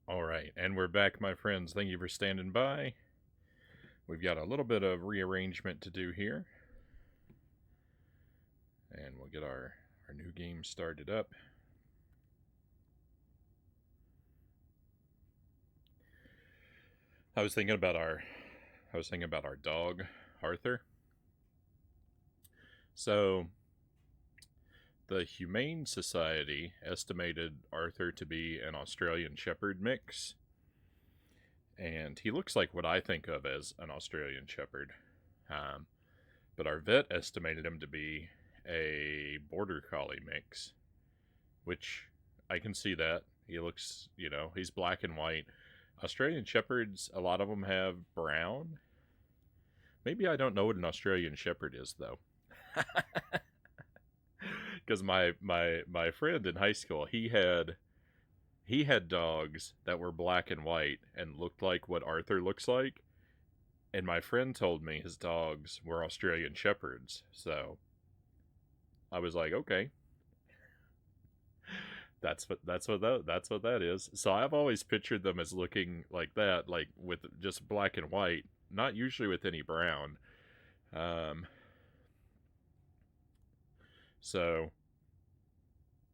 All right, and we're back, my friends. Thank you for standing by. We've got a little bit of rearrangement to do here. And we'll get our new game started up. I was thinking about our dog, Arthur. So, the Humane Society estimated Arthur to be an Australian Shepherd mix. And he looks like what I think of as an Australian Shepherd. But our vet estimated him to be a Border Collie mix, which I can see that. He looks, he's black and white. Australian Shepherds, a lot of them have brown. Maybe I don't know what an Australian Shepherd is, though. Because my friend in high school, he had dogs that were black and white and looked like what Arthur looks like. And my friend told me his dogs were Australian Shepherds. So I was like, okay. That's what that is. So I've always pictured them as looking like that, like with just black and white, not usually with any brown. Um, so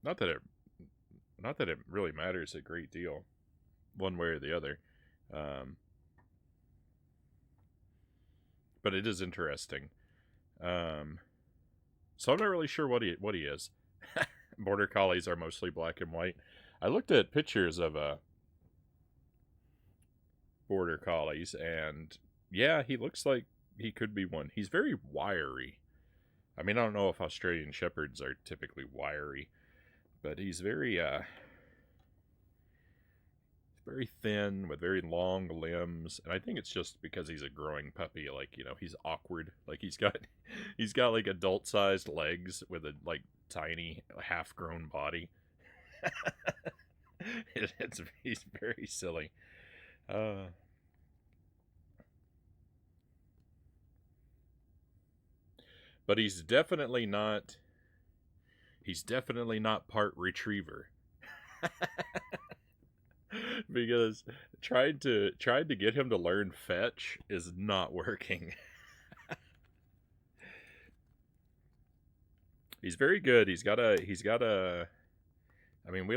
not that it really matters a great deal, one way or the other. Um, but it is interesting. Um, so I'm not really sure what he is. Border collies are mostly black and white. I looked at pictures of border collies, and yeah, he looks like he could be one. He's very wiry. I mean, I don't know if Australian Shepherds are typically wiry, but he's very thin with very long limbs, and I think it's just because he's a growing puppy. Like, he's awkward. Like he's got like adult sized legs with a like tiny half grown body. He's very silly. Uh, but he's definitely not part retriever. Because trying to get him to learn fetch is not working. He's very good. He's got a. I mean, we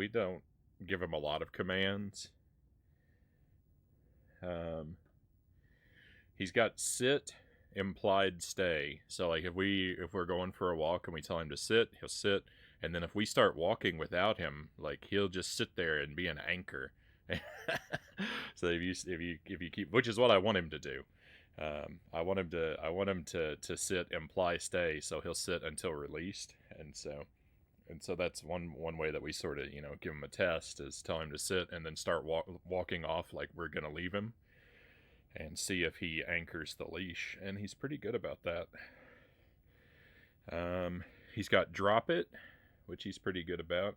don't give him a lot of commands. Um, he's got sit, implied stay. So like if we're going for a walk and we tell him to sit, he'll sit, and then if we start walking without him, like he'll just sit there and be an anchor. So if you keep, which is what I want him to do. I want him to sit, imply stay, so he'll sit until released, and so that's one way that we sort of give him a test is tell him to sit and then start walking off like we're gonna leave him, and see if he anchors the leash, and he's pretty good about that. He's got drop it, which he's pretty good about,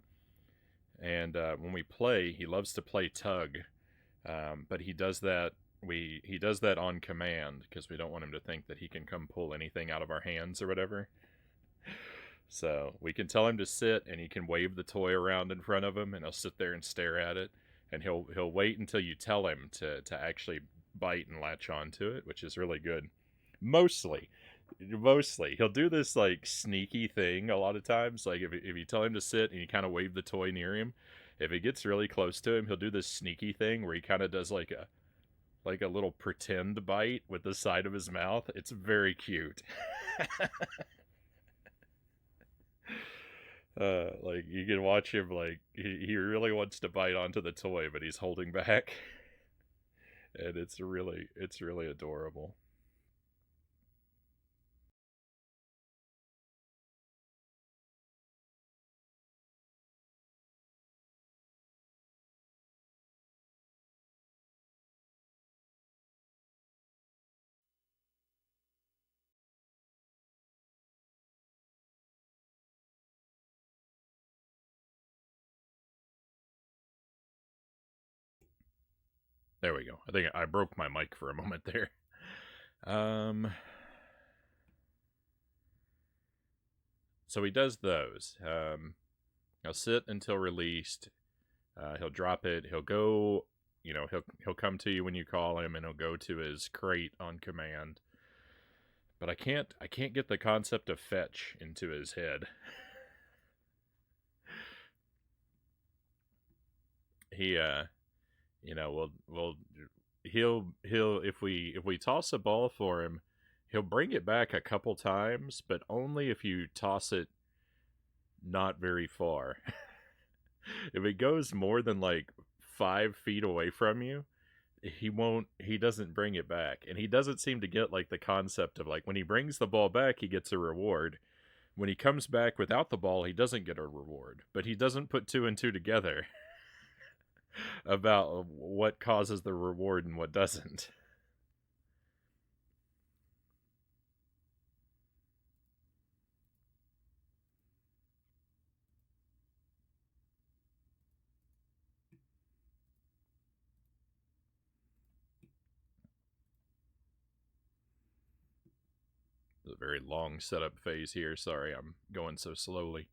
and when we play, he loves to play tug, but he does that on command because we don't want him to think that he can come pull anything out of our hands or whatever. So we can tell him to sit, and he can wave the toy around in front of him, and he'll sit there and stare at it, and he'll wait until you tell him to actually bite and latch onto it, which is really good. Mostly, he'll do this like sneaky thing a lot of times. Like if you tell him to sit and you kind of wave the toy near him, if it gets really close to him, he'll do this sneaky thing where he kind of does like a little pretend bite with the side of his mouth. It's very cute. Like you can watch him, like he really wants to bite onto the toy, but he's holding back, and it's really adorable. There we go. I think I broke my mic for a moment there. Um, so he does those. He'll sit until released. He'll drop it. He'll go. He'll come to you when you call him, and he'll go to his crate on command. But I can't get the concept of fetch into his head. He he'll if we toss a ball for him, he'll bring it back a couple times, but only if you toss it not very far. If it goes more than like 5 feet away from you, he doesn't bring it back. And he doesn't seem to get like the concept of like when he brings the ball back, he gets a reward. When he comes back without the ball, he doesn't get a reward. But he doesn't put two and two together about what causes the reward and what doesn't. It's a very long setup phase here. Sorry, I'm going so slowly.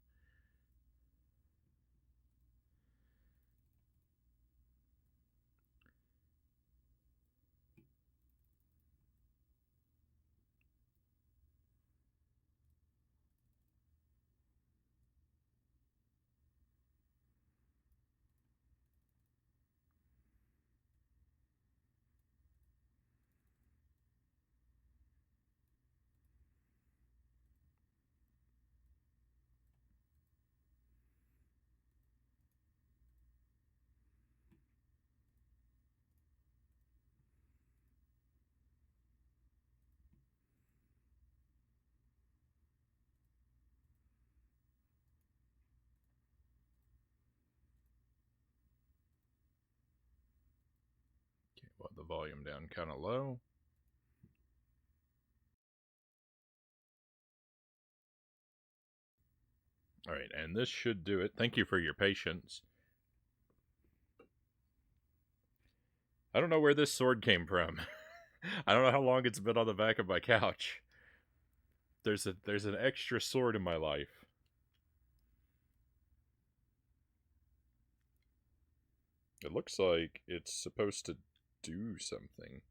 Okay, well, the volume down kind of low. All right, and this should do it. Thank you for your patience. I don't know where this sword came from. I don't know how long it's been on the back of my couch. There's an extra sword in my life. It looks like it's supposed to do something.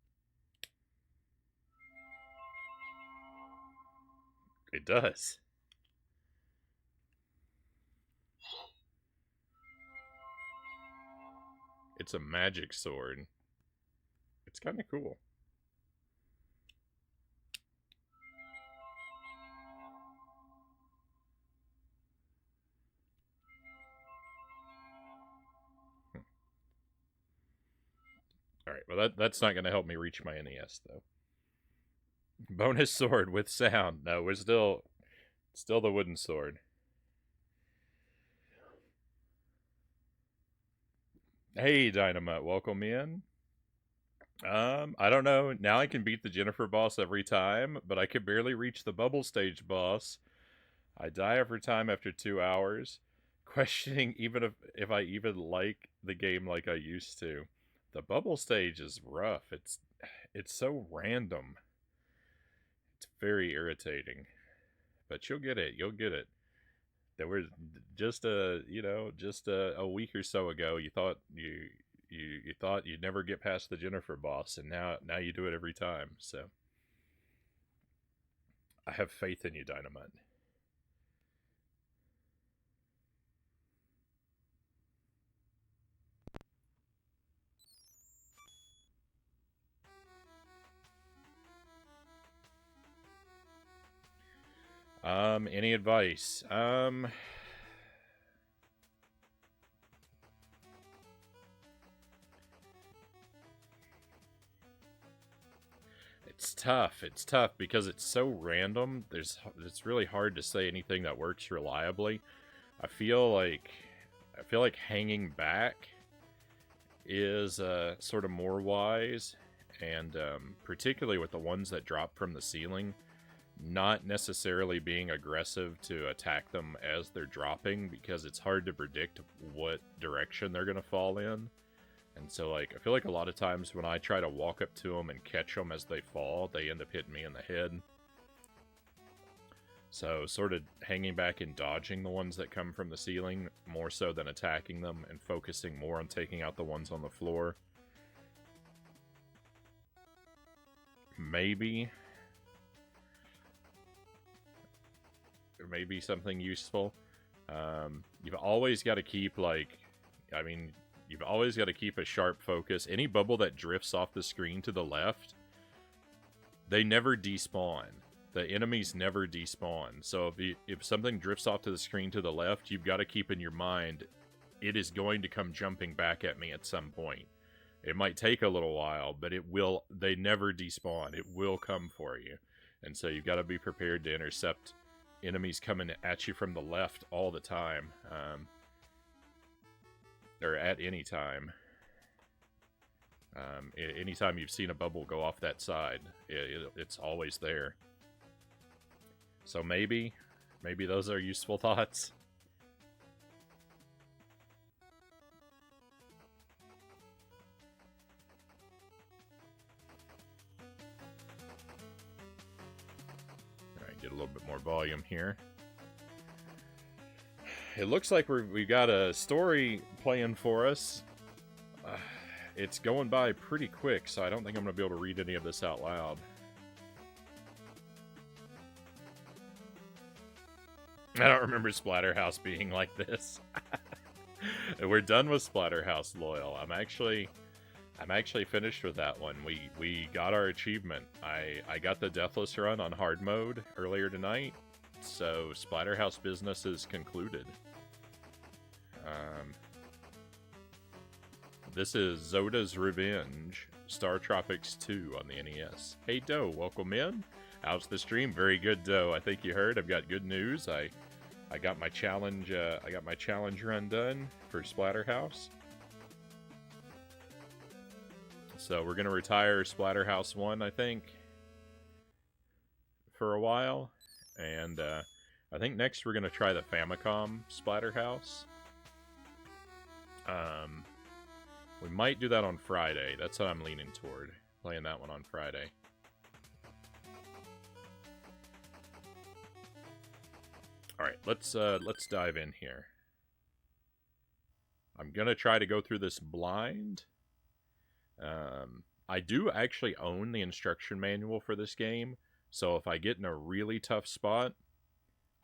It does. It's a magic sword. It's kind of cool. Alright, well that's not going to help me reach my NES, though. Bonus sword with sound. No, we're still the wooden sword. Hey, Dynamite, welcome in. I don't know. Now I can beat the Jennifer boss every time, but I could barely reach the bubble stage boss. I die every time after 2 hours, questioning even if I even like the game like I used to. The bubble stage is rough. It's so random. It's very irritating. But you'll get it. You'll get it. There was just a week or so ago. You thought you thought you'd never get past the Jennifer boss, and now you do it every time. So I have faith in you, Dynamite. Any advice? It's tough. It's tough because it's so random. It's really hard to say anything that works reliably. I feel like hanging back is sort of more wise, and particularly with the ones that drop from the ceiling, not necessarily being aggressive to attack them as they're dropping, because it's hard to predict what direction they're going to fall in. And so, like, I feel like a lot of times when I try to walk up to them and catch them as they fall, they end up hitting me in the head. So sort of hanging back and dodging the ones that come from the ceiling more so than attacking them, and focusing more on taking out the ones on the floor. Maybe. There may be something useful. You've always got to keep, like, I mean, you've always got to keep a sharp focus. Any bubble that drifts off the screen to the left, they never despawn. The enemies never despawn. So if something drifts off to the screen to the left, you've got to keep in your mind, it is going to come jumping back at me at some point. It might take a little while, but it will. They never despawn. It will come for you. And so you've got to be prepared to intercept enemies coming at you from the left all the time. Or at any time. Anytime you've seen a bubble go off that side, it's always there. So maybe those are useful thoughts. Alright, get a little bit more volume here. It looks like we've got a story playing for us. It's going by pretty quick, so I don't think I'm going to be able to read any of this out loud. I don't remember Splatterhouse being like this. We're done with Splatterhouse, Loyal. I'm actually finished with that one. We got our achievement. I got the Deathless run on hard mode earlier tonight, so Splatterhouse business is concluded. This is Zoda's Revenge, StarTropics II on the NES. Hey Doe, welcome in. How's the stream? Very good, Doe. I think you heard. I've got good news. I got my challenge. I got my challenge run done for Splatterhouse. So we're gonna retire Splatterhouse 1, I think, for a while, and I think next we're gonna try the Famicom Splatterhouse. We might do that on Friday. That's what I'm leaning toward, playing that one on Friday. All right, let's dive in here. I'm gonna try to go through this blind. I do actually own the instruction manual for this game, so if I get in a really tough spot,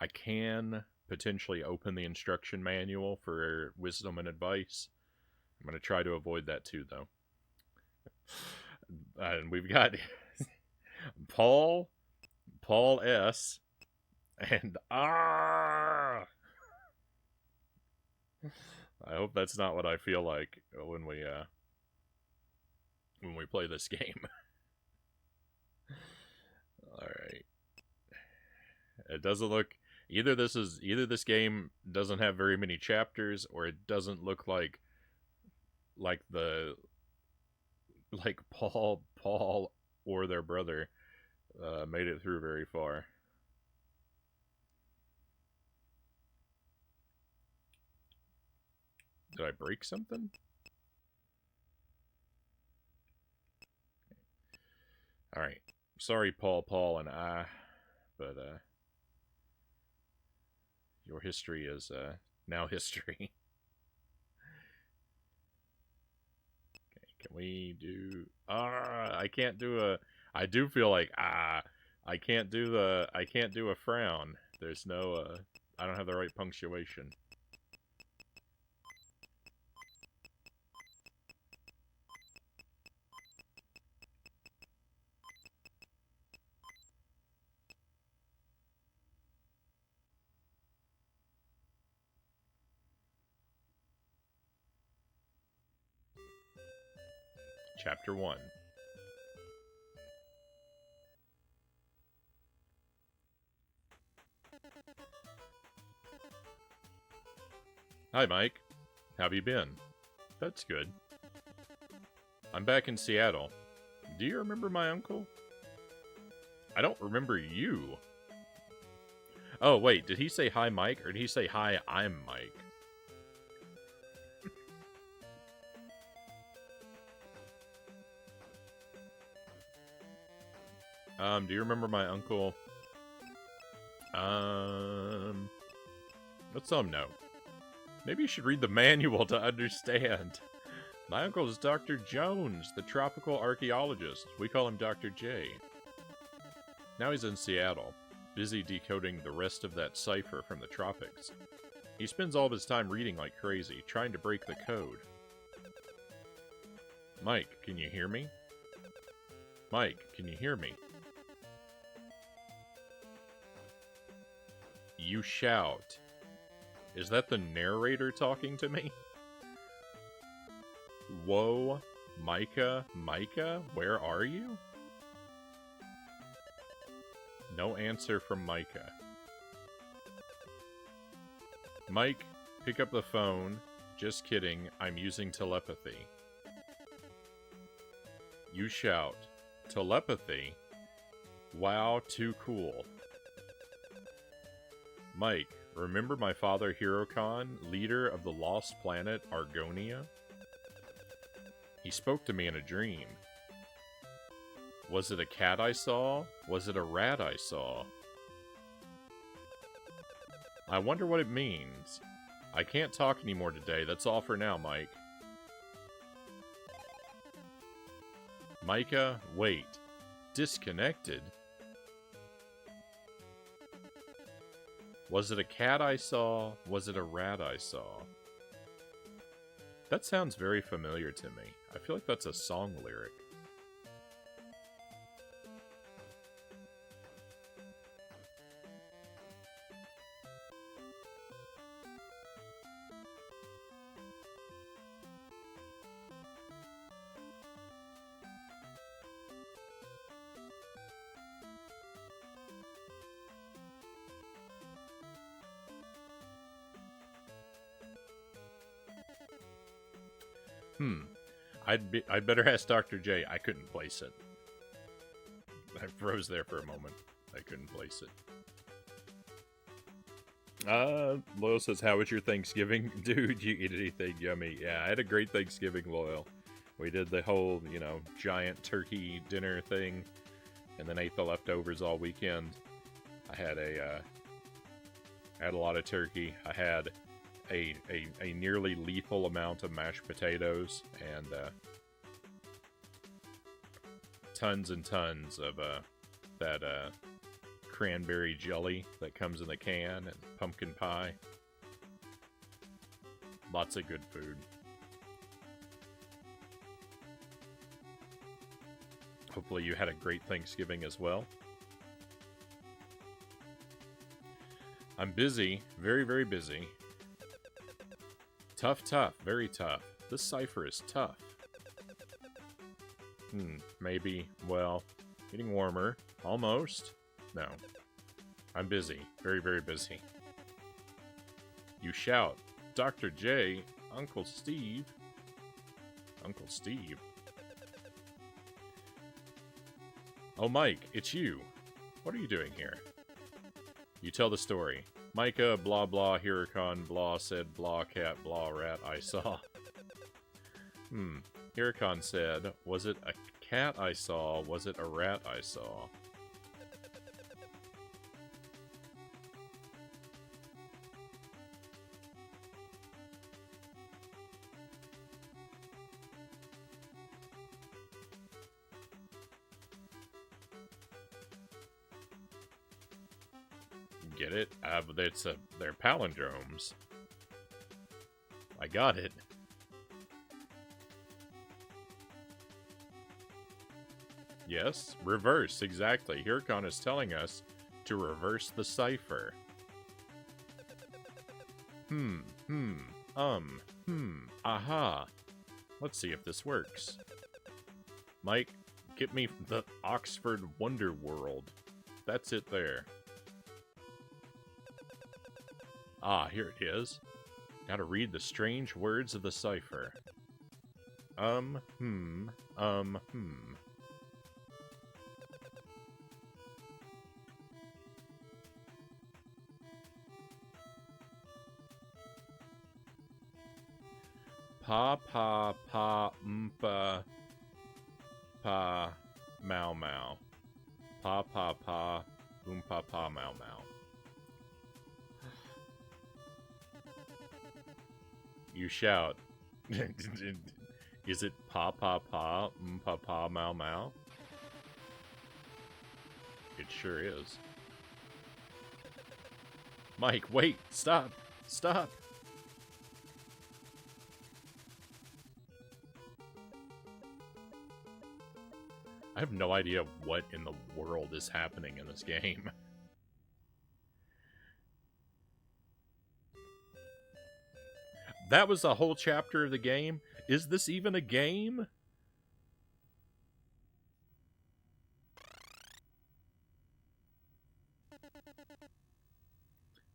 I can potentially open the instruction manual for wisdom and advice. I'm going to try to avoid that too, though. And we've got Paul S. and I hope that's not what I feel like when we play this game. All right. It doesn't look either this game doesn't have very many chapters, or it doesn't look like Paul or their brother made it through very far. Did I break something? All right. Sorry, Paul, and I, but your history is now history. Okay, can we do? I can't do a. I do feel like I can't do a frown. There's no. I don't have the right punctuation. Chapter 1. Hi, Mike. How have you been? That's good. I'm back in Seattle. Do you remember my uncle? I don't remember you. Oh, wait, did he say hi, Mike, or did he say hi, I'm Mike? Do you remember my uncle? Let some know. Maybe you should read the manual to understand. My uncle is Dr. Jones, the tropical archaeologist. We call him Dr. J. Now he's in Seattle, busy decoding the rest of that cipher from the tropics. He spends all of his time reading like crazy, trying to break the code. Mike, can you hear me? Mike, can you hear me? You shout. Is that the narrator talking to me? Whoa, Micah, where are you? No answer from Micah. Mike, pick up the phone. Just kidding, I'm using telepathy. You shout. Telepathy? Wow, too cool. Mike, remember my father Hirokon, leader of the lost planet Argonia? He spoke to me in a dream. Was it a cat I saw? Was it a rat I saw? I wonder what it means. I can't talk anymore today. That's all for now, Mike. Micah, wait. Disconnected? Was it a cat I saw? Was it a rat I saw? That sounds very familiar to me. I feel like that's a song lyric. I'd better ask Dr. J. I couldn't place it. I froze there for a moment. I couldn't place it. Loyal says, how was your Thanksgiving? Dude, you eat anything yummy? Yeah, I had a great Thanksgiving, Loyal. We did the whole, giant turkey dinner thing, and then ate the leftovers all weekend. I had a lot of turkey. I had a nearly lethal amount of mashed potatoes, and tons and tons of that cranberry jelly that comes in the can, and pumpkin pie. Lots of good food. Hopefully you had a great Thanksgiving as well. I'm busy, very, very busy. Tough, very tough. This cipher is tough. Maybe, well, getting warmer. Almost. No. I'm busy. Very, very busy. You shout, Dr. J, Uncle Steve. Uncle Steve? Oh, Mike, it's you. What are you doing here? You tell the story. Micah, blah blah, Hirokon, blah said, blah cat, blah rat, I saw. Hirokon said, was it a cat I saw? Was it a rat I saw? Get it? They're palindromes. I got it. Yes, reverse, exactly. Hirokon is telling us to reverse the cipher. Aha. Let's see if this works. Mike, get me the Oxford Wonder World. That's it there. Ah, here it is. Now to read the strange words of the cipher. Pa pa pa mpa pa mau mau. Pa pa pa pa mau mau. You shout. Is it pa pa pa, pa pa mau mau? It sure is. Mike, wait! Stop! Stop! I have no idea what in the world is happening in this game. That was the whole chapter of the game? Is this even a game?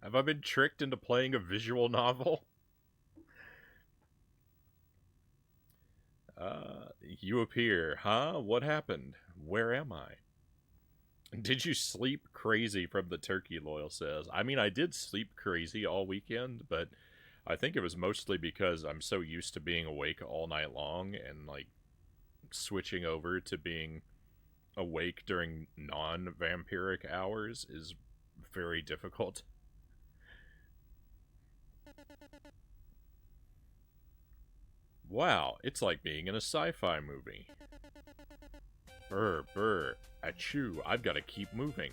Have I been tricked into playing a visual novel? You appear. Huh? What happened? Where am I? Did you sleep crazy from the turkey, Loyal says. I mean, I did sleep crazy all weekend, but I think it was mostly because I'm so used to being awake all night long, and, like, switching over to being awake during non-vampiric hours is very difficult. Wow, it's like being in a sci-fi movie. Brr, brr, achoo, I've got to keep moving.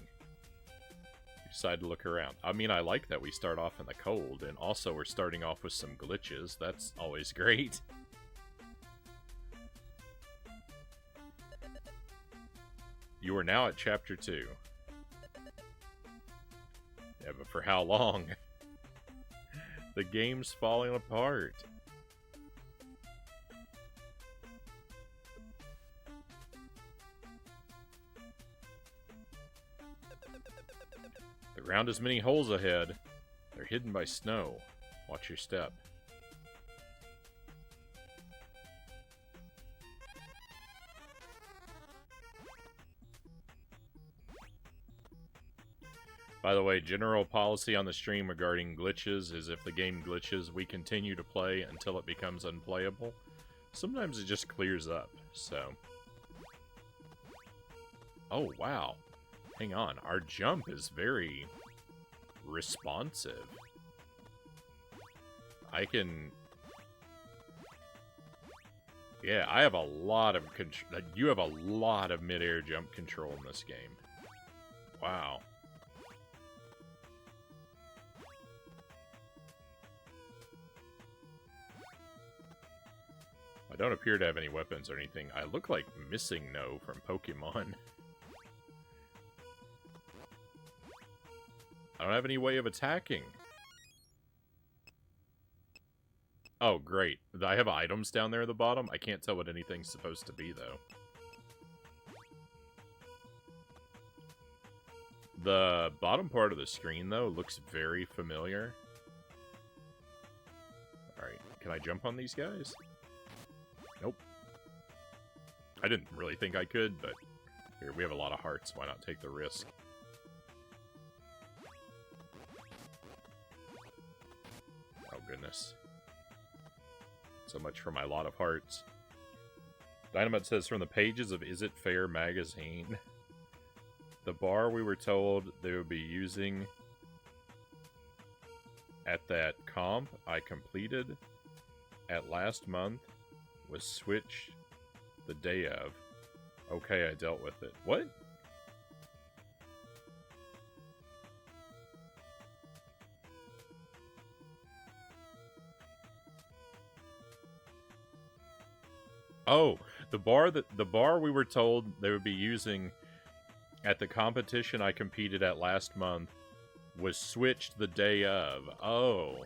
You decide to look around. I mean, I like that we start off in the cold, and also we're starting off with some glitches. That's always great. You are now at Chapter 2. Yeah, but for how long? The game's falling apart. The ground has many holes ahead. They're hidden by snow. Watch your step. By the way, general policy on the stream regarding glitches is if the game glitches, we continue to play until it becomes unplayable. Sometimes it just clears up, so... Oh, wow. Hang on, our jump is very responsive. I can... Yeah, I have a lot of control. You have a lot of mid-air jump control in this game. Wow. I don't appear to have any weapons or anything. I look like Missing No from Pokemon. I don't have any way of attacking. Oh, great. I have items down there at the bottom. I can't tell what anything's supposed to be, though. The bottom part of the screen, though, looks very familiar. Alright, can I jump on these guys? Nope. I didn't really think I could, but here, we have a lot of hearts. Why not take the risk? Oh, goodness. So much for my lot of hearts. Dynamite says, from the pages of Is It Fair magazine, the bar we were told they would be using at that comp I completed at last month was switched the day of. Okay, I dealt with it. What? Oh, the bar we were told they would be using at the competition I competed at last month was switched the day of. Oh.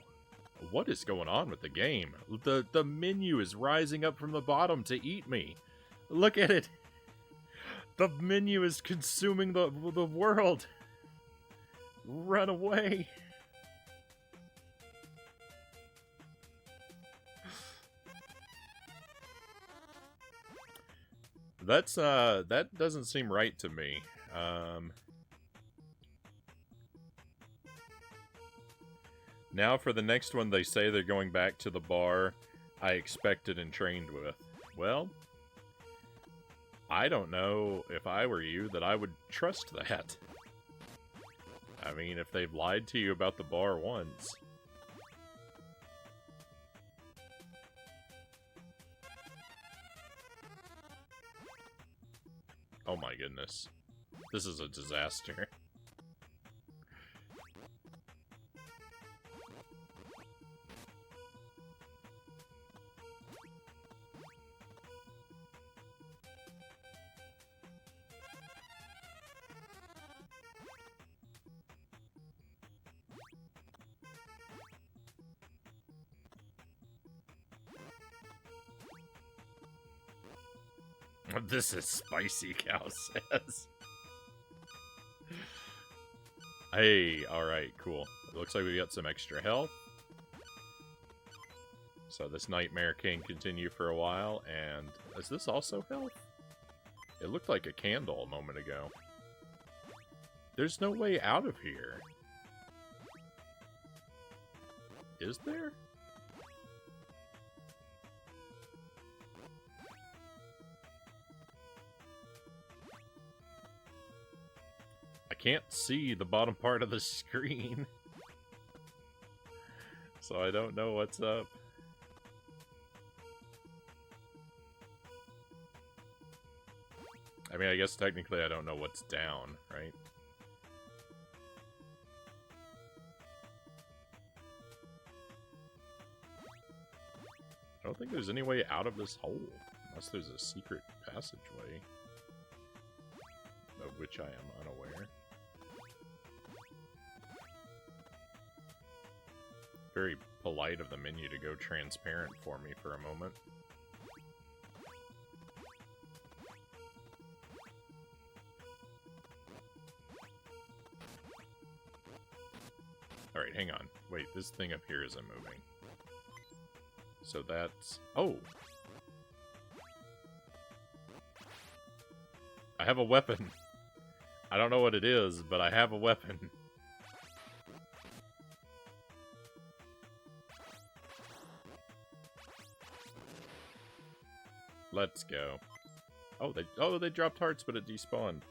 What is going on with the game? The menu is rising up from the bottom to eat me. Look at it. The menu is consuming the world. Run away. That's that doesn't seem right to me. Now for the next one, they say they're going back to the bar I expected and trained with. Well, I don't know if I were you that I would trust that. I mean, if they've lied to you about the bar once. Oh my goodness. This is a disaster. This is spicy, Cow says. Hey, alright, cool. It looks like we got some extra health. So this nightmare can continue for a while, and is this also health? It looked like a candle a moment ago. There's no way out of here. Is there? I can't see the bottom part of the screen. So I don't know what's up. I mean, I guess technically I don't know what's down, right? I don't think there's any way out of this hole, unless there's a secret passageway, of which I am unaware. Very polite of the menu to go transparent for me for a moment. Alright, hang on. Wait, this thing up here isn't moving. So that's... Oh! I have a weapon. I don't know what it is, but I have a weapon. Let's go. Oh, they dropped hearts, but it despawned.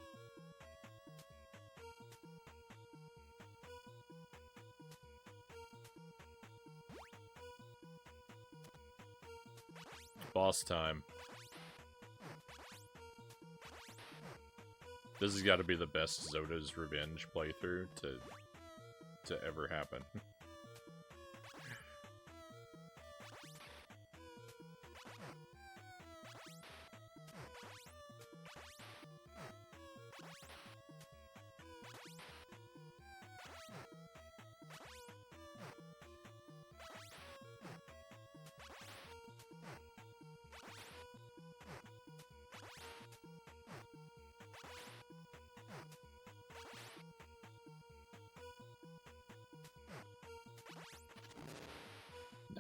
Boss time. This has got to be the best Zoda's Revenge playthrough to ever happen.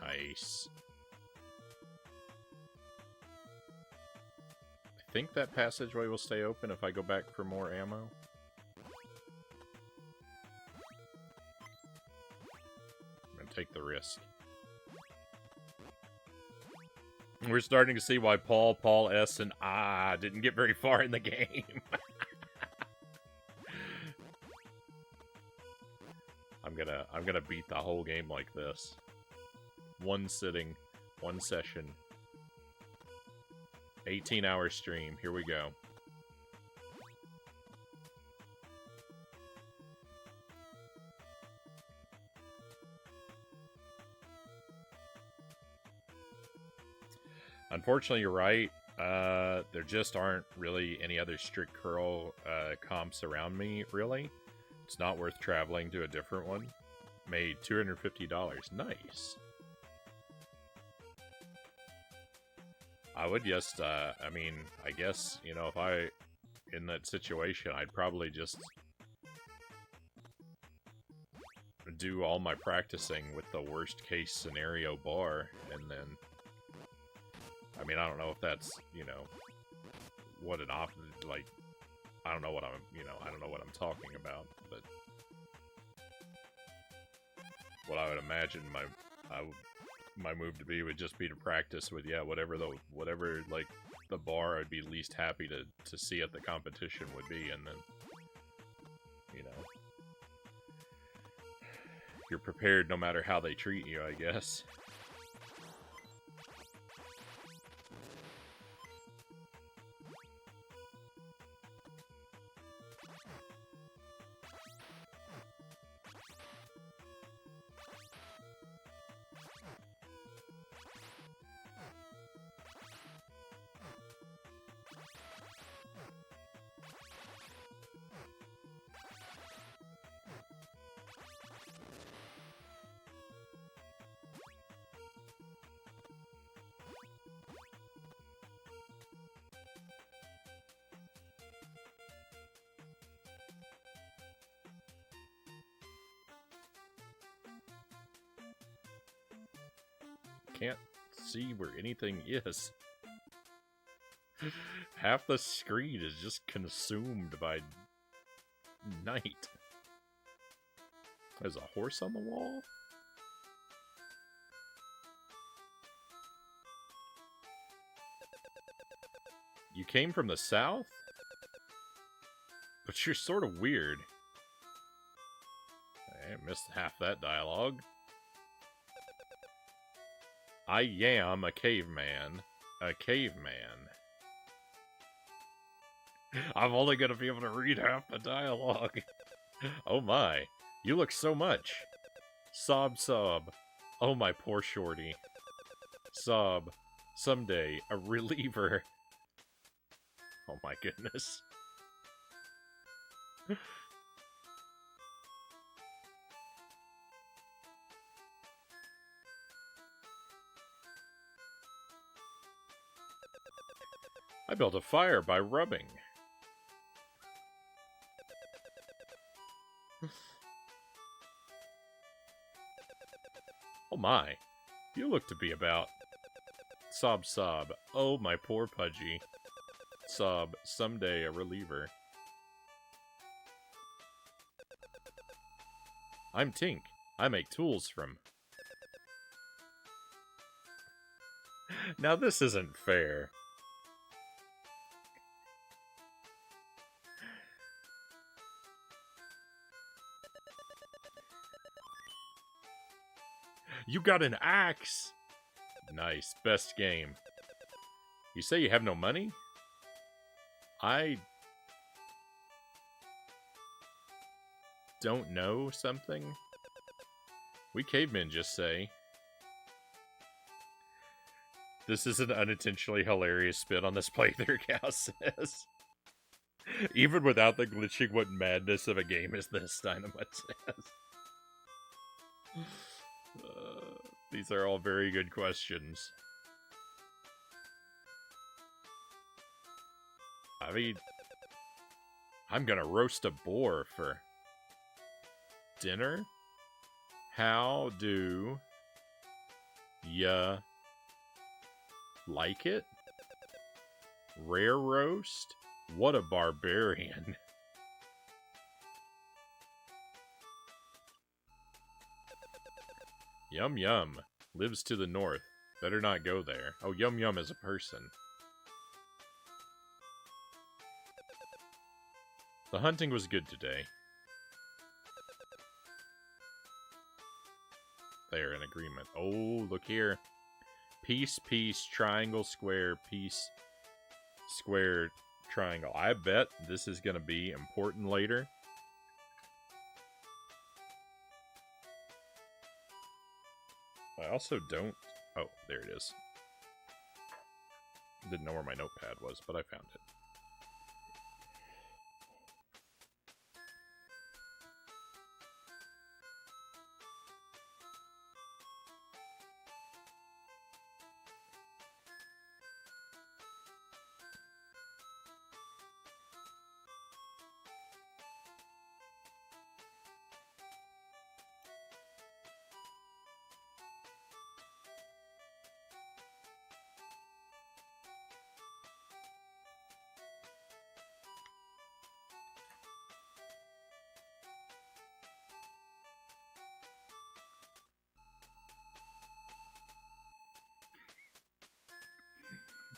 Nice. I think that passageway will stay open if I go back for more ammo. I'm gonna take the risk. We're starting to see why Paul S, and didn't get very far in the game. I'm gonna beat the whole game like this. One sitting, one session. 18-hour stream. Here we go. Unfortunately, you're right. There just aren't really any other strict curl comps around me, really. It's not worth traveling to a different one. Made $250. Nice. I would just, I mean, I guess, you know, if I, in that situation, I'd probably just do all my practicing with the worst case scenario bar, and then, I mean, I don't know if that's, you know, what an like, I don't know what I'm, you know, I don't know what I'm talking about, but what I would imagine my move to be would just be to practice with, yeah, whatever like the bar I'd be least happy to see at the competition would be, and then, you know, you're prepared no matter how they treat you, I guess. can't see where anything is. Half the screen is just consumed by night. There's a horse on the wall? You came from the south? But you're sort of weird. I missed half that dialogue. I am a caveman. A caveman. I'm only gonna be able to read half the dialogue. Oh my. You look so much. Sob, sob. Oh my poor shorty. Sob. Someday, a reliever. Oh my goodness. I built a fire by rubbing. Oh my, you look to be about. Sob, sob. Oh my poor Pudgy. Sob, someday a reliever. I'm Tink. I make tools from... Now this isn't fair. You got an axe! Nice. Best game. You say you have no money? I... don't know something? We cavemen just say. This is an unintentionally hilarious spin on this playthrough, Cal says. Even without the glitching, what madness of a game is this, Dynamite says. These are all very good questions. I mean, I'm gonna roast a boar for dinner? How do ya like it? Rare roast? What a barbarian. Yum Yum lives to the north. Better not go there. Oh, Yum Yum is a person. The hunting was good today. They're in agreement. Oh, look here. Piece, piece, triangle, square, piece, square, triangle. I bet this is going to be important later. I also don't... Oh, there it is. Didn't know where my notepad was, but I found it.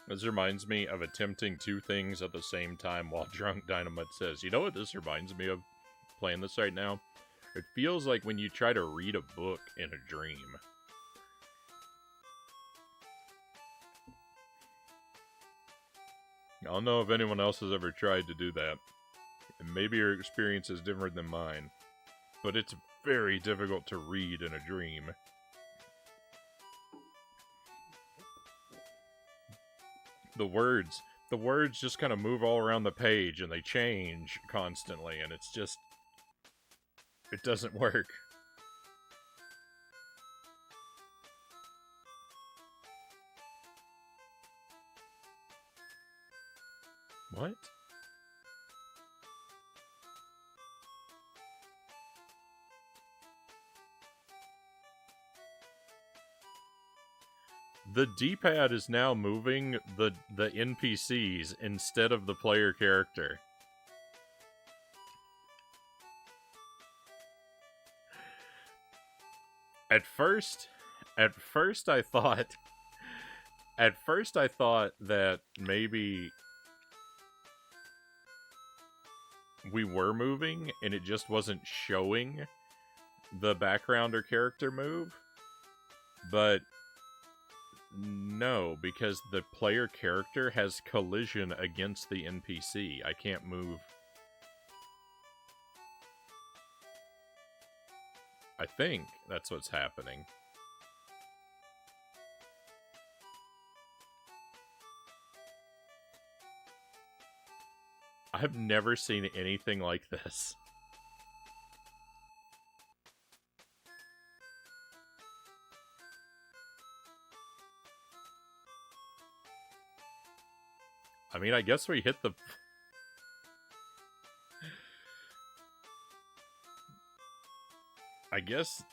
This reminds me of attempting two things at the same time while drunk, Dynamite says. You know what this reminds me of playing this right now? It feels like when you try to read a book in a dream. I don't know if anyone else has ever tried to do that. And maybe your experience is different than mine. But it's very difficult to read in a dream. The words just kind of move all around the page and they change constantly and it's just, it doesn't work. What? The D-pad is now moving the NPCs instead of the player character. At first I thought that maybe we were moving and it just wasn't showing the background or character move. But no, because the player character has collision against the NPC. I can't move. I think that's what's happening. I've never seen anything like this. I mean, I guess we hit the... I guess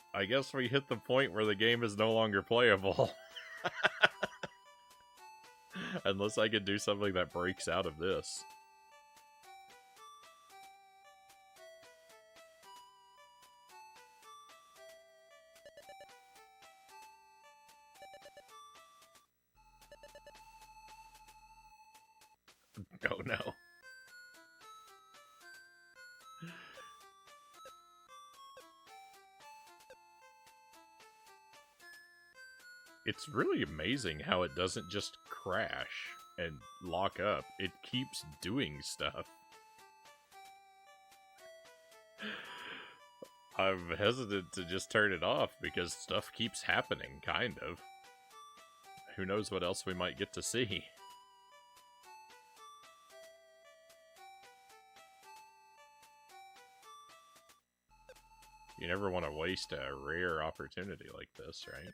we hit the point where the game is no longer playable. Unless I can do something that breaks out of this. Oh no. It's really amazing how it doesn't just crash and lock up. It keeps doing stuff. I'm hesitant to just turn it off because stuff keeps happening, kind of. Who knows what else we might get to see. You never want to waste a rare opportunity like this, right?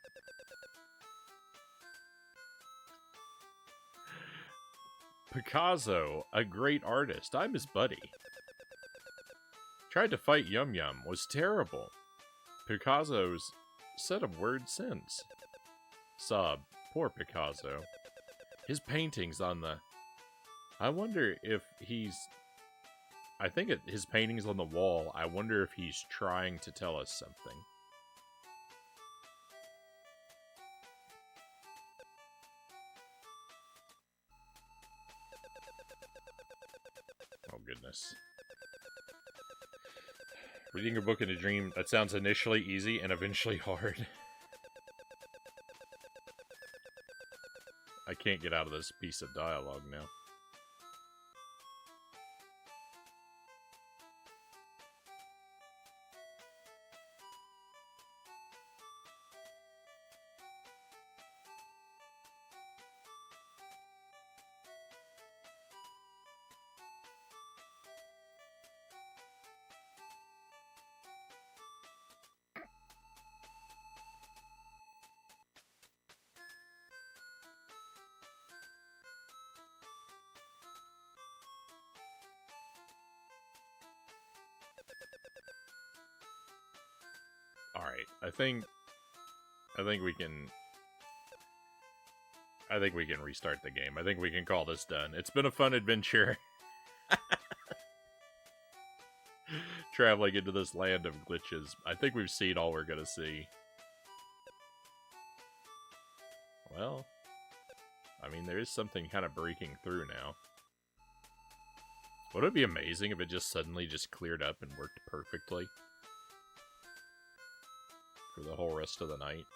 Picasso, a great artist. I'm his buddy. Tried to fight Yum Yum. Was terrible. Picasso's said a word since. Sob. Poor Picasso. His paintings on the... I wonder if he's... I think his paintings on the wall, I wonder if he's trying to tell us something. Oh, goodness. Reading a book in a dream, that sounds initially easy and eventually hard. I can't get out of this piece of dialogue now. Alright, I think we can restart the game. I think we can call this done. It's been a fun adventure. Traveling into this land of glitches. I think we've seen all we're gonna see. Well, I mean, there is something kind of breaking through now. Would it be amazing if it just suddenly just cleared up and worked perfectly? For the whole rest of the night.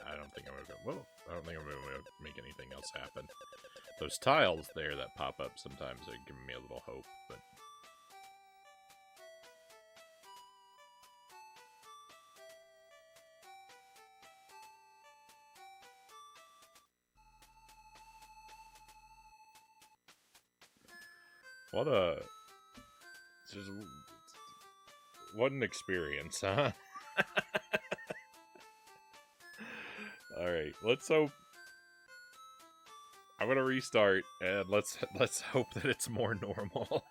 I don't think I'm gonna make anything else happen. Those tiles there that pop up sometimes are giving me a little hope, but what an experience, huh? Alright, let's hope... I'm gonna restart, and let's hope that it's more normal.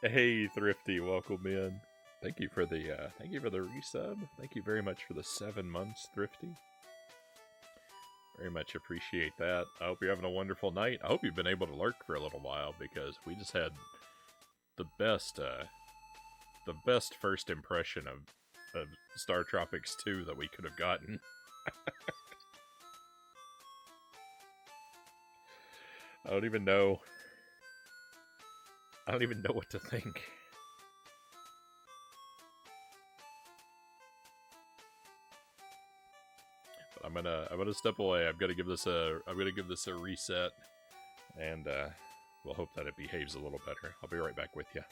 Hey, Thrifty, welcome in. Thank you for the resub. Thank you very much for the 7 months, Thrifty. Very much appreciate that. I hope you're having a wonderful night. I hope you've been able to lurk for a little while, because we just had the best first impression of StarTropics II that we could have gotten. I don't even know what to think. But I'm gonna step away. I'm gonna give this a reset, and we'll hope that it behaves a little better. I'll be right back with you.